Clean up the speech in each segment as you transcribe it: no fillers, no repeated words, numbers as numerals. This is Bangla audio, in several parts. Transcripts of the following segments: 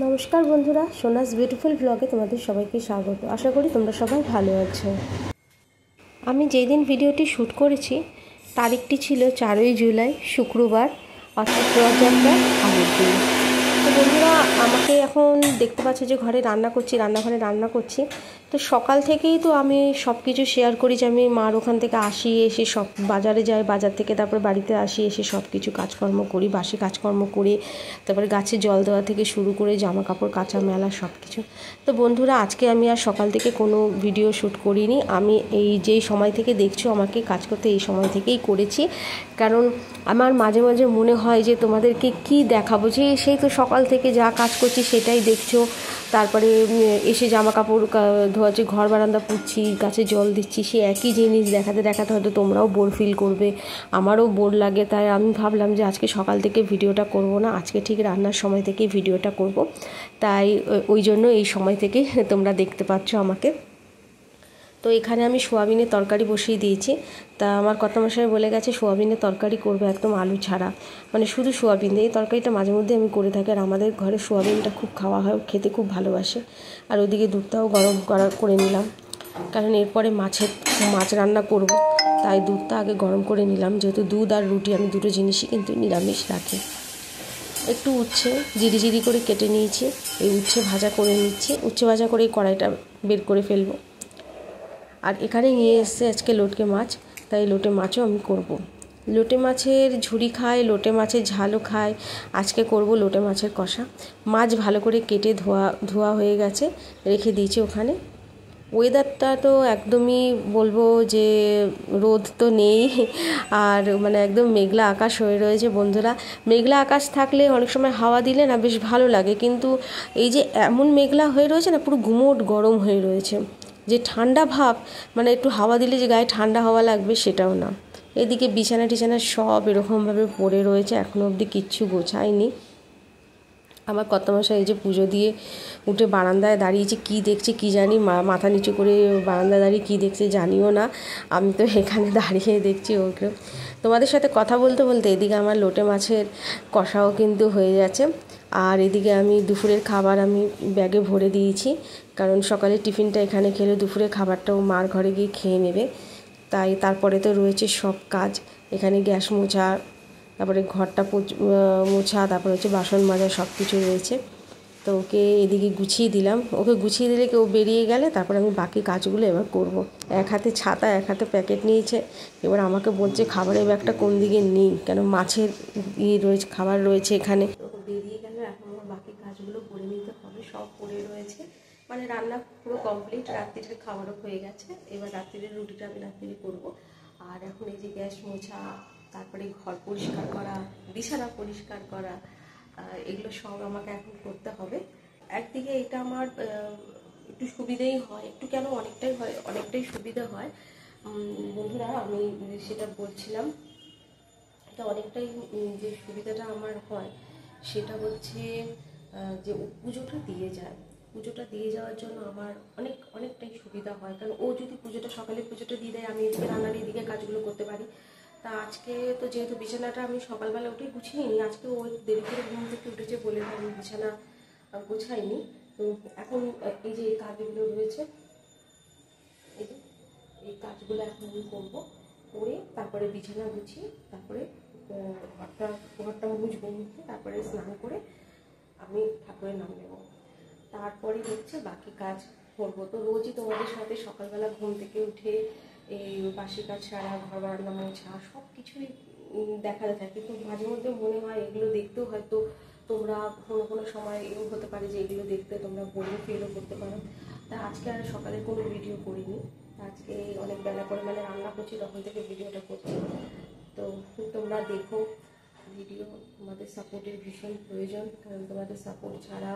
নমস্কার বন্ধুরা, সোনাস বিউটিফুল ব্লগে তোমাদের সবাইকে স্বাগত। আশা করি তোমরা সবাই ভালো আছো। আমি যেই দিন ভিডিওটি শ্যুট করেছি তারিখটি ছিল 4ই জুলাই, শুক্রবার, অর্থাৎ রথযাত্রার আগের দিন। তো বন্ধুরা, আমাকে এখন দেখতে পাচ্ছে যে ঘরে রান্নাঘরে রান্না করছি। তো সকাল থেকেই তো আমি সব কিছু শেয়ার করি যে আমি মার ওখান থেকে আসি, এসে সব বাজারে যাই, বাজার থেকে তারপর বাড়িতে আসি, এসে সব কিছু কাজকর্ম করি, বাসি কাজকর্ম করি, তারপরে গাছে জল দেওয়া থেকে শুরু করে জামা কাপড় কাচা মেলা সব কিছু। তো বন্ধুরা, আজকে আমি আর সকাল থেকে কোনো ভিডিও শ্যুট করিনি। আমি এই যেই সময় থেকে দেখছো আমাকে কাজ করতে, এই সময় থেকেই করেছি। কারণ আমার মাঝে মাঝে মনে হয় যে তোমাদেরকে কি দেখাবো, যে সেই তো সকাল থেকে যা কাজ করছি সেটাই দেখছো, তারপরে এসে জামা কাপড় ধোয়াচ্ছি, ঘর বারান্দা পুচ্ছি, গাছে জল দিচ্ছি, সে একই জিনিস দেখাতে দেখাতে হয়তো তোমরাও বোর ফিল করবে, আমারও বোর লাগে। তাই আমি ভাবলাম যে আজকে সকাল থেকে ভিডিওটা করব না, আজকে ঠিক রান্নার সময় থেকেই ভিডিওটা করব। তাই ওই জন্য এই সময় থেকে তোমরা দেখতে পাচ্ছ আমাকে। তো এখানে আমি সোয়াবিনের তরকারি বসিয়ে দিয়েছি। তা আমার কর্তামশাই বলে গেছে সোয়াবিনের তরকারি করবে একদম আলু ছাড়া, মানে শুধু সোয়াবিন দিয়ে। এই তরকারিটা মাঝে মধ্যে আমি করে থাকি, আর আমাদের ঘরে সোয়াবিনটা খুব খাওয়া হয়, খেতে খুব ভালোবাসে। আর ওদিকে দুধটাও গরম করে নিলাম, কারণ এরপরে মাছ রান্না করব, তাই দুধটা আগে গরম করে নিলাম। যেহেতু দুধ আর রুটি আমি দুটো জিনিসই কিন্তু নিরামিষ রাখি। একটু উচ্ছে জিরি করে কেটে নিয়েছি, এই উচ্ছে ভাজা করে নিচ্ছি। উচ্ছে ভাজা করে কড়াইটা বের করে ফেলবো। আর এখানে নিয়ে এসেছে আজকে লোটকে মাছ, তাই লোটে মাছও আমি করব। লোটে মাছের ঝুরি খায়, লোটে মাছের ঝালও খায়। আজকে করব লোটে মাছের কষা। মাছ ভালো করে কেটে ধোয়া হয়ে গেছে, রেখে দিয়েছি ওখানে। ওয়েদারটা তো একদমই বলবো যে রোদ তো নেই, আর মানে একদম মেঘলা আকাশ হয়ে রয়েছে বন্ধুরা। মেঘলা আকাশ থাকলে অনেক সময় হাওয়া দিলে না বেশ ভালো লাগে, কিন্তু এই যে এমন মেঘলা হয়ে রয়েছে না, পুরো গুমোট গরম হয়ে রয়েছে। যে ঠান্ডা ভাব, মানে একটু হাওয়া দিলে যে গায়ে ঠান্ডা হাওয়া লাগবে সেটাও না। এদিকে বিছানা টিছানা সব এরকমভাবে পড়ে রয়েছে, এখনও অবধি কিচ্ছু গোছায়নি। আমার কর্তামশাই এই যে পুজো দিয়ে উঠে বারান্দায় দাঁড়িয়েছে, কী দেখছে কী জানি, মাথা নিচু করে বারান্দায় দাঁড়িয়ে কী দেখছে জানিও না। আমি তো এখানে দাঁড়িয়ে দেখছি ওকে। তোমাদের সাথে কথা বলতে বলতে এদিকে আমার লোটে মাছের কষাও কিন্তু হয়ে যাচ্ছে। আর এদিকে আমি দুপুরের খাবার আমি ব্যাগে ভরে দিয়েছি, কারণ সকালে টিফিনটা এখানে খেলে দুপুরের খাবারটাও মার ঘরে গিয়ে খেয়ে নেবে। তাই তারপরে তো রয়েছে সব কাজ, এখানে গ্যাস মোছা, তারপরে ঘরটা মোছা, তারপরে হচ্ছে বাসন মাজা, সব কিছু রয়েছে। তো ওকে এদিকে গুছিয়ে দিলাম। ওকে গুছিয়ে দিলে কেউ বেরিয়ে গেলে তারপরে আমি বাকি কাজগুলো এবার করব। এক হাতে ছাতা, এক হাতে প্যাকেট নিয়েছে। এবার আমাকে বলছে খাবারের ব্যাগটা কোন দিকে নিই, কেন মাছের রয়েছে, খাবার রয়েছে এখানে। তো বেরিয়ে গেলে এখন আমার বাকি কাজগুলো করে নিতে হবে, সব পড়ে রয়েছে। মানে রান্না পুরো কমপ্লিট, রাত্রির খাবারও হয়ে গেছে। এবার রাত্রির রুটিটা আমি রাত্রি করবো। আর এখন এই যে গ্যাস মোছা, তারপরে ঘর পরিষ্কার করা, বিছানা পরিষ্কার করা, এগুলো সব আমাকে এখন করতে হবে। একদিকে এটা আমার একটু সুবিধেই হয়, একটু কেন অনেকটাই সুবিধা হয় বন্ধুরা। আমি সেটা বলছিলাম, এটা অনেকটাই যে সুবিধাটা আমার হয় সেটা হচ্ছে যে পুজোটা দিয়ে যাওয়ার জন্য আমার অনেকটাই সুবিধা হয়। কারণ ও যদি সকালে পুজোটা দিয়ে দেয়, আমি এদিকে রান্নার এদিকে কাজগুলো করতে পারি। তা আজকে তো যেহেতু বিছানাটা আমি সকালবেলা উঠে গুছিয়ে নিই, আজকে ও দেরি করে ঘুম থেকে উঠেছে বলে আমি বিছানা গোছাইনি। তো এখন এই যে এই কাজগুলো রয়েছে, এই কাজগুলো এখন আমি করবো, করে তারপরে বিছানা গুছিয়ে তারপরে ঘরটা মুছবো, তারপরে স্নান করে আমি ঠাকুরের নাম নেব, তারপরে হচ্ছে বাকি কাজ করবো। তো রোজই তোমাদের সাথে সকালবেলা ঘুম থেকে উঠে এই বাসি কাজ সারা, ঘর বারান্দা মোছা, সব কিছুই দেখাতে থাকে। কিন্তু মাঝে মধ্যে মনে হয় এগুলো দেখতেও হয়তো তোমরা কোনো সময় এও হতে পারে যে এগুলো দেখতে তোমরা বোরিং ফিলও করতে পারো। তা আজকে আর সকালে কোনো ভিডিও করিনি, আজকে অনেক বেলা করে মানে রান্না করছি তখন থেকে ভিডিওটা করছি। তো তোমরা দেখো ভিডিও, তোমাদের সাপোর্টের ভীষণ প্রয়োজন, কারণ তোমাদের সাপোর্ট ছাড়া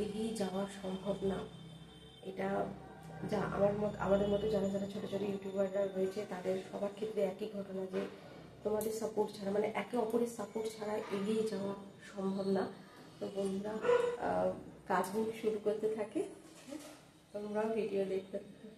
এগিয়ে যাওয়া সম্ভব না। এটা যা আমাদের মতো যারা ছোটো ছোটো ইউটিউবাররা রয়েছে তাদের সবার ক্ষেত্রে একই ঘটনা, যে তোমাদের সাপোর্ট ছাড়া, মানে একে অপরের সাপোর্ট ছাড়া এগিয়ে যাওয়া সম্ভব না। তো বন্ধুরা কাজ শুরু করতে থাকে, তোমরাও ভিডিও দেখতে থাকো।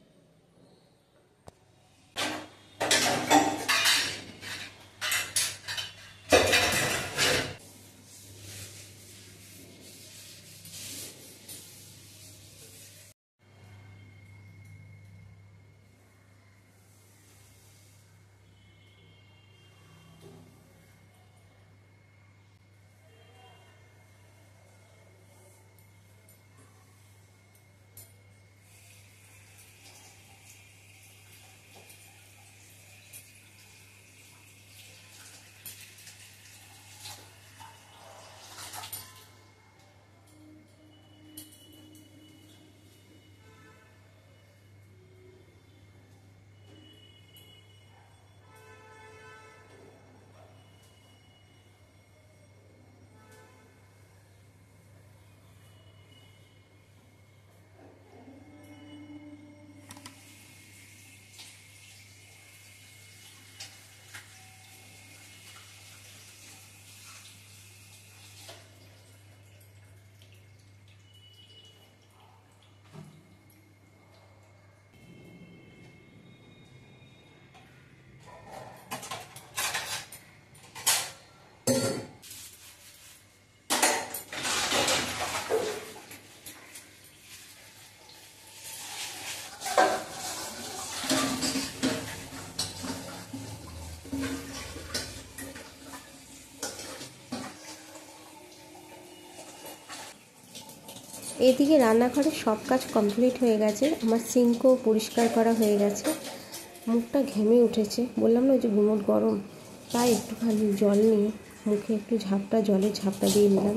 এদিকে রান্নাঘরের সব কাজ কমপ্লিট হয়ে গেছে, আমার সিঙ্কও পরিষ্কার করা হয়ে গেছে। মুখটা ঘেমে উঠেছে, বললাম না ওই যে গুমোট গরম, তাই একটুখানি জল নিয়ে মুখে একটু জলের ঝাপটা দিয়ে নিলাম।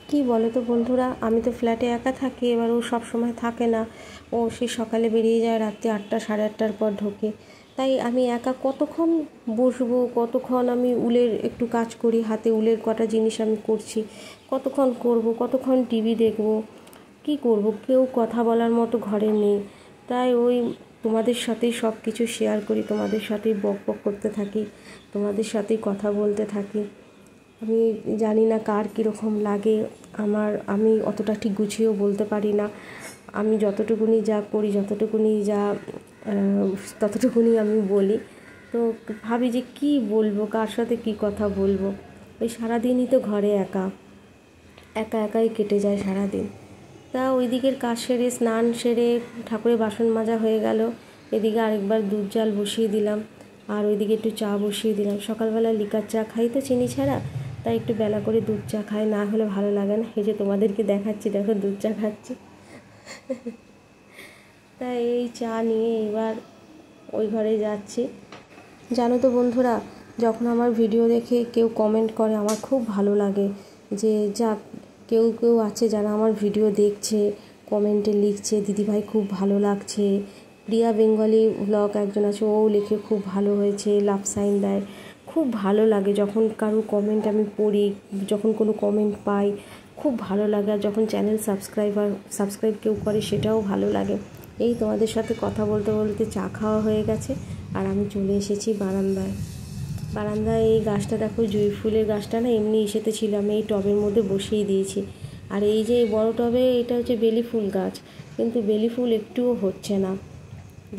কি বলো তো বন্ধুরা, আমি তো ফ্ল্যাটে একা থাকি, এবার ও সব সময় থাকে না, ও সেই সকালে বেরিয়ে যায়, রাত্রি 8টা সাড়ে 8টার পর ঢোকে। তাই আমি একা কতক্ষণ বসবো, কতক্ষণ আমি উলের একটু কাজ করি, হাতে উলের কটা জিনিস আমি করছি, কতক্ষণ করব, কতক্ষণ টিভি দেখব, কি করব, কেউ কথা বলার মতো ঘরে নেই। তাই ওই তোমাদের সাথেই সব কিছু শেয়ার করি, তোমাদের সাথেই বক বক করতে থাকি, তোমাদের সাথেই কথা বলতে থাকি। আমি জানি না কার কীরকম লাগে, আমি অতটা ঠিক গুছিয়েও বলতে পারি না। আমি যতটুকুনি যা করি, ততটুকুনি আমি বলি। তো ভাবি যে কি বলবো, কার সাথে কি কথা বলবো। ওই সারাদিনই তো ঘরে একাই কেটে যায় সারাদিন। তা ওই দিকের কাজ সেরে, স্নান সেরে, ঠাকুরের বাসন মাজা হয়ে গেল। এদিকে আরেকবার দুধ জাল বসিয়ে দিলাম, আর ওইদিকে একটু চা বসিয়ে দিলাম। সকালবেলা লিকার চা খাই তো চিনি ছাড়া, তাই একটু বেলা করে দুধ চা খাই, না হলে ভালো লাগে না। এই যে তোমাদেরকে দেখাচ্ছি, দেখো দুধ চা খাচ্ছি। তাই এই চা নিয়ে এবার ওই ঘরে যাচ্ছি। জানো তো বন্ধুরা, যখন আমার ভিডিও দেখে কেউ কমেন্ট করে আমার খুব ভালো লাগে, যে যাক কেউ আছে যারা আমার ভিডিও দেখছে, কমেন্টে লিখছে দিদিভাই খুব ভালো লাগছে। প্রিয়া বেঙ্গলি ব্লগ একজন আছে, ও লিখে খুব ভালো হয়েছে, লাভ সাইন দেয়। খুব ভালো লাগে যখন কারো কমেন্ট আমি পড়ি, যখন কোনো কমেন্ট পাই খুব ভালো লাগে। আর যখন চ্যানেল সাবস্ক্রাইব কেউ করে সেটাও ভালো লাগে। এই তোমাদের সাথে কথা বলতে বলতে চা খাওয়া হয়ে গেছে, আর আমি চলে এসেছি বারান্দায়। এই গাছটা দেখো, জুঁই ফুলের গাছটা না এমনি ইসেতে ছিল, আমি এই টবের মধ্যে বসিয়ে দিয়েছি। আর এই যে বড় টবে, এটা হচ্ছে বেলি ফুল গাছ, কিন্তু বেলি ফুল একটুও হচ্ছে না।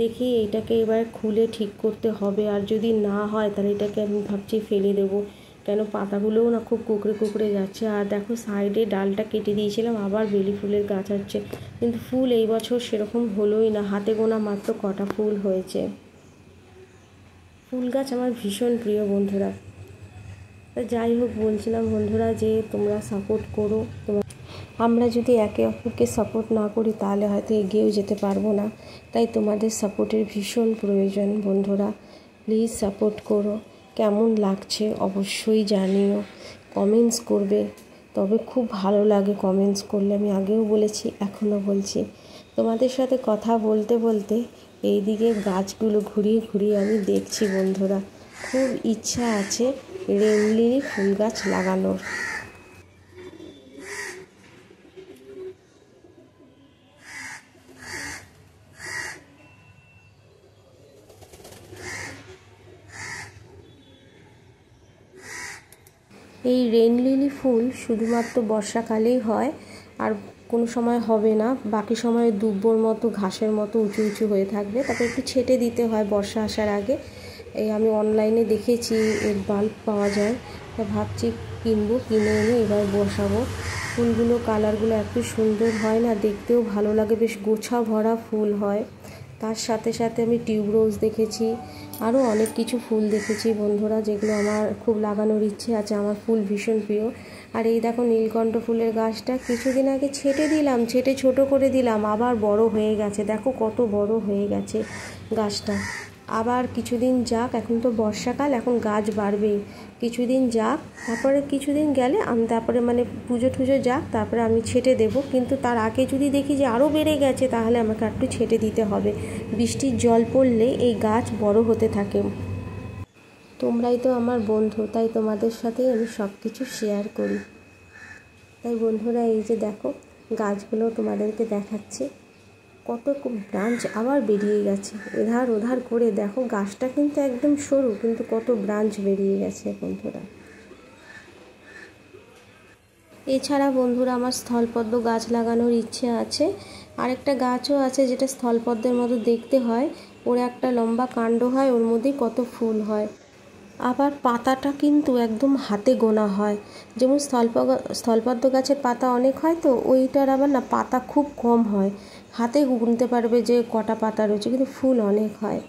দেখি এটাকে এবার খুলে ঠিক করতে হবে, আর যদি না হয় তাহলে এটাকে আমি ভাবছি ফেলে দেবো, কেন পাতাগুলোও না খুব কুকড়ে যাচ্ছে। আর দেখো সাইডে ডালটা কেটে দিয়েছিলাম, আবার বেলি ফুলের গাছ হচ্ছে, কিন্তু ফুল এই বছর সেরকম হলোই না, হাতে গোনা মাত্র কটা ফুল হয়েছে। ফুল গাছ আমার ভীষণ প্রিয় বন্ধুরা। যাই হোক, বলছিলাম বন্ধুরা যে তোমরা সাপোর্ট করো। আমরা যদি একে অপরকে সাপোর্ট না করি তাহলে হয়তো এগিয়েও যেতে পারবো না। তাই তোমাদের সাপোর্টের ভীষণ প্রয়োজন বন্ধুরা, প্লিজ সাপোর্ট করো। কেমন লাগছে অবশ্যই জানিও, কমেন্টস করবে, তবে খুব ভালো লাগে কমেন্টস করলে। আমি আগেও বলেছি, এখনও বলছি। তোমাদের সাথে কথা বলতে বলতে এইদিকে গাছগুলো ঘুরিয়ে আমি দেখছি বন্ধুরা। খুব ইচ্ছা আছে রেনলিলি ফুল গাছ লাগানোর। এই রেন লিলি ফুল শুধুমাত্র বর্ষাকালেই হয়, আর কোনো সময় হবে না। বাকি সময় দুব্বর মতো, ঘাসের মতো উঁচু হয়ে থাকবে, তারপর একটু ছেটে দিতে হয় বর্ষা আসার আগে। এই আমি অনলাইনে দেখেছি এর বাল্ব পাওয়া যায়, তা ভাবছি কিনে এনে এবার বসাবো। ফুলগুলো কালারগুলো এত সুন্দর হয় না, দেখতেও ভালো লাগে, বেশ গোছা ভরা ফুল হয়। তার সাথে সাথে আমি টিউবরোজ দেখেছি, আরও অনেক কিছু ফুল দেখেছি বন্ধুরা, যেগুলো আমার খুব লাগানোর ইচ্ছে আছে। আমার ফুল ভীষণ প্রিয়। আর এই দেখো নীলকণ্ঠ ফুলের গাছটা কিছুদিন আগে ছেটে ছোট করে দিলাম, আবার বড় হয়ে গেছে। দেখো কত বড় হয়ে গেছে গাছটা। আবার কিছুদিন যাক, এখন তো বর্ষাকাল, এখন গাছ বাড়বেই। কিছুদিন যাক, তারপরে কিছুদিন গেলে আমি মানে পুজো টুজো যাক, তারপরে আমি ছেটে দেব। কিন্তু তার আগে যদি দেখি যে আরও বেড়ে গেছে, তাহলে আমাকে একটু ছেটে দিতে হবে। বৃষ্টির জল পড়লে এই গাছ বড় হতে থাকে। তোমরাই তো আমার বন্ধু, তাই তোমাদের সাথেই আমি সব কিছু শেয়ার করি। তাই বন্ধুরা, এই যে দেখো গাছগুলো তোমাদেরকে দেখাচ্ছি, কত ব্রাঞ্চ আবার বেরিয়ে গেছে ওধার করে। দেখো গাছটা কিন্তু একদম সরু, কিন্তু কত ব্রাঞ্চ বেরিয়ে গেছে বন্ধুরা। এছাড়া বন্ধুরা আমার স্থলপদ্ম গাছ লাগানোর ইচ্ছে আছে। আরেকটা গাছও আছে যেটা স্থলপদ্মের মতো দেখতে হয়, ওর একটা লম্বা কাণ্ড হয়, ওর মধ্যেই কত ফুল হয়। আবার পাতাটা কিন্তু একদম হাতে গোনা হয়, যেমন স্থলপদ্ম গাছের পাতা অনেক হয়, তো ওইটার আবার না পাতা খুব কম হয়, হাতে গুনতে পারবে যে কটা পাতা রয়েছে, কিন্তু ফুল অনেক হয়।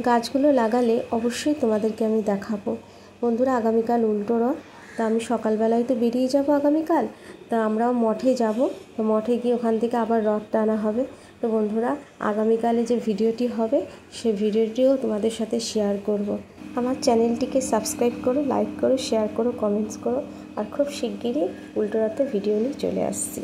গাছগুলো লাগালে অবশ্যই তোমাদেরকে আমি দেখাবো। বন্ধুরা, আগামীকাল উল্টো রথ, তা আমি সকালবেলায় তো বেরিয়ে যাব আগামীকাল, তা আমরাও মঠে যাব। তো মঠে গিয়ে ওখান থেকে আবার রথ টানা হবে। তো বন্ধুরা, আগামীকালে যে ভিডিওটি হবে সেই ভিডিওটিও তোমাদের সাথে শেয়ার করব। আমার চ্যানেলটিকে সাবস্ক্রাইব করো, লাইক করো, শেয়ার করো, কমেন্টস করো। আর খুব শিগগিরই উল্টো রথে ভিডিও নিয়ে চলে আসছি।